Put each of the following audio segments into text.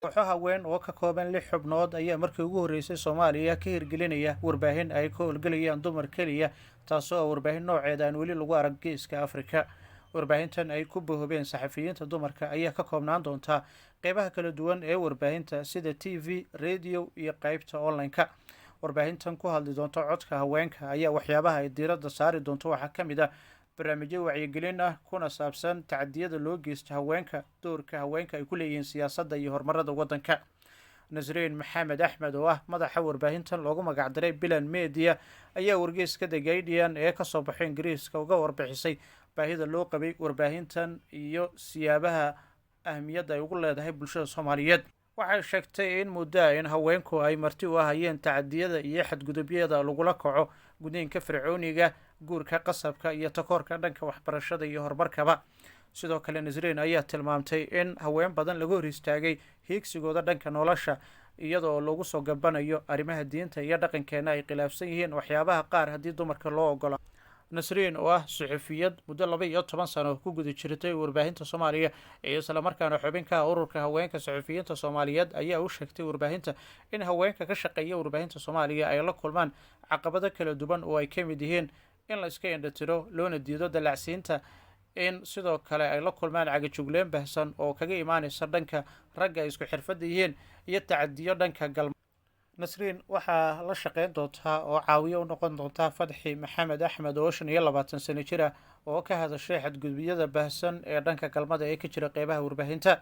kooxo haween oo ka kooban 6 xubnood ayaa markii ugu horreysay Soomaaliya ka hirgelinaya warbaahin ay ka howlgalayaan dumar kaliya, taasoo warbaahin nooceeda aan weli lagu arag Geeska Afrika. Warbaahintan ay ku boobeen saxafiyiinta dumarka ayaa ka koobnaan doonta qeybaha kala duwan ee warbaahinta sida TV, radio iyo qaybta online-ka. Warbaahintan ku hadli doonta codka haweenka ayaa waxyaabaha ay diiradda saari doonto waxaa ka mid ah barnaamijyo wacyigelin ah kuna saabsan tacadiyada loo geysto haweenka, doorka haweenka ay ku leeyihiin siyaasadda iyo horumarada waddanka. Nasreen Maxamed Axmed oo ah madaxa warbaahintan loogu magac daray Bilan Media ayaa wargeyska The Guardian ee ka soo baxay Ingiriiska uga warbixisay baahida loo qabay warbaahintan iyo siyaabaha ahmiyadda ay ugu leedahay bulshada Soomaaliyeed. Waxay sheegtay in muddo in haweenku ay marti u ahayeen tacadiyada iyo xadgudubyada lagula kaco gudniinka fircooniga, guurka qasabka iyo takoorka dhanka waxbarashada iyo horumarkaba. Sidoo kale Nasreen ayaa tilmaamtay in haween badan lagu hor istaagay hiigsigooda dhanka nolosha iyadoo lagu soo gabanayo arrimaha diinta iyo dhaqankeena ay khilaafsan yihiin waxyaabaha qaar haddii dumarka loo ogola. Nasreen oo ah suxufiyad muddo 12 sano ku guda jirtay warbaahinta Soomaaliya ee isla markaana xubin ka ah ururka haweenka suxufiyiinta Soomaaliyeed ayaa u sheegtay warbaahinta in haweenka ka shaqeeya warbaahinta Soomaaliya ay la kulmaan caqabado kala duwan oo ay ka mid yihiin in la iska indhatiro loona diido dalacsiinta, in sidoo kale ay la kulmaan cagajugleen baahsan oo kaga imaanaysa dhanka ragga ay isku xirfadda yihiin iyo tacadiyo dhanka galma. Nasreen waxaa la shaqeyn doontaa oo caawiyo u noqon doonta Fadxi Maxamed Axmed oo 25 sano jir ah oo ka hadashay xadgudubyada baahsan ee dhanka galmada ee ka jira qeybaha warbaahinta.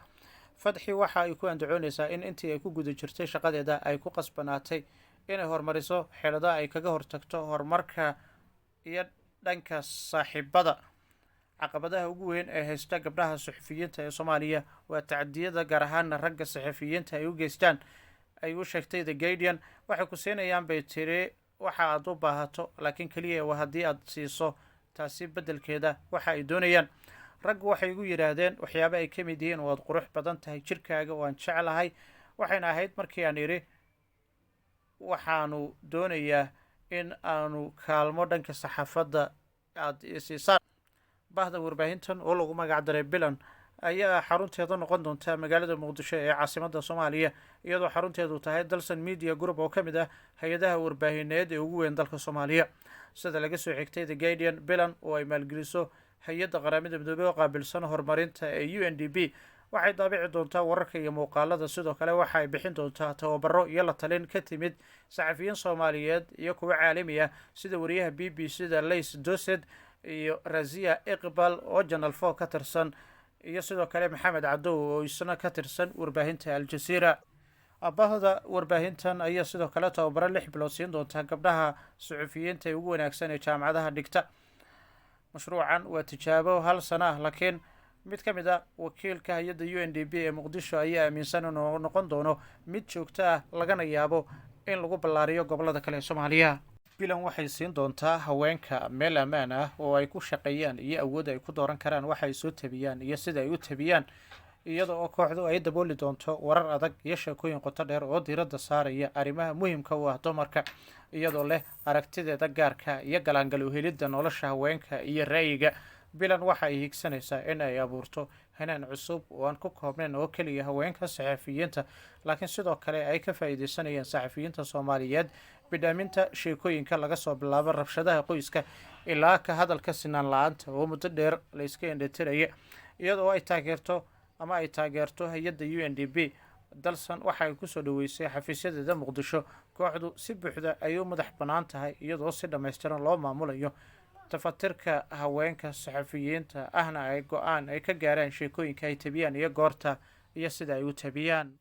Fadxi waxa ay ku andacoonaysaa in intii ay ku guda jirtay shaqadeeda ay ku qasbanaatay inay horumariso xeeladaha ay kaga hortagto horumarka iyo dhanka saaxiibada. Caqabadaha ugu weyn ee haysta gabdhaha suxufiyiinta ee Soomaaliya waa tacadiyada gaar ahaan ragga saxafiyiinta ay u geystaan. Ay u sheegtay The Guardian waxay ku siinayaan bay tiri waxa aad u baahato, laakiin kaliya waa haddii aad siiso taasi beddelkeeda waxa ay doonayaan. Raggu waxay igu yiraahdeen waxyaabo ay ka mid yihiin waad qurux badan tahay, jirkaaga waan jeclahay. Waxayna ahayd markii aan idhi waxaanu doonayaa in aanu kaalmo dhanka saxaafadda aad siisaan. Bahda warbaahintan oo lagu magac daray Bilan ayaa xarunteedu noqon doonta magaalada Muqdisho ee caasimadda Soomaaliya, iyadoo xarunteedu tahay Dalsan Media Group oo ka mid ah hay'adaha warbaahineed ee ugu weyn dalka Soomaaliya. Sida laga soo xigtay The Guardian, Bilan oo ay maalgeliso hay'adda qaramada midoobay oo qaabilsan horumarinta ee UNDP waxay daabici doontaa wararka iyo muuqaalada. Sidoo kale waxa ay bixin doontaa tababaro iyo la talin ka timid saxafiyiin Soomaaliyeed iyo kuwa caalami ah sida wariyaha BBC-da Lays Dosed iyo Razia Iqbal oo Channel 4 ka tirsan, iyo sidoo kale Maxamed Cadow oo isna ka tirsan warbaahinta Al Jazeera. Bahda warbaahintan ayaa sidoo kale tababaro 6 bilood siin doonta gabdhaha suxufiyiinta ee ugu wanaagsan ee jaamacadaha dhigta. Mashruucan waa tijaabo 1 sano ah, laakiin mid ka mid ah wakiilka hay'adda UNDP ee Muqdisho ayaa aaminsan inuu noqon doono mid joogto ah lagana yaabo in lagu ballaariyo gobollada kale ee Soomaaliya. Bilan waxay siin doontaa haweenka meel ammaan ah oo ay ku shaqeeyaan iyo awood ay ku dooran karaan waxa ay soo tabiyaan iyo sida ay u tabiyaan, iyada oo kooxdu ay dabooli doonto warar adag iyo sheekooyin qoto dheer oo diiradda saaraya arrimaha muhiimka u ah dumarka, iyadoo leh aragtideeda gaarka iyo galaangal u helidda nolosha haweenka iyo ra'yiga. Bilan waxa ay higsanaysaa in ay abuurto hanaan cusub oo aan ku koobnayn oo keliya haweenka saxafiyiinta, laakiin sidoo kale ay ka faa'iideysanayaan saxafiyiinta Soomaaliyeed bidhaaminta sheekooyinka laga soo bilaabo rabshadaha qoyska ilaa ka hadalka sinaan la-aanta oo muddo dheer la iska indhatiraya, iyadoo ay taageerto hay'adda UNDP. Dalsan waxa ay kusoo dhaweysay xafiisyadeeda Muqdisho. Kooxdu si buuxda ay u madax bannaan tahay iyadoo si dhammaystiran loo maamulayo tafatirka haweenka saxafiyiinta ahna ay go'aan ay ka gaaraan sheekooyinka ay tabiyaan iyo goorta iyo sida ay u tabiyaan.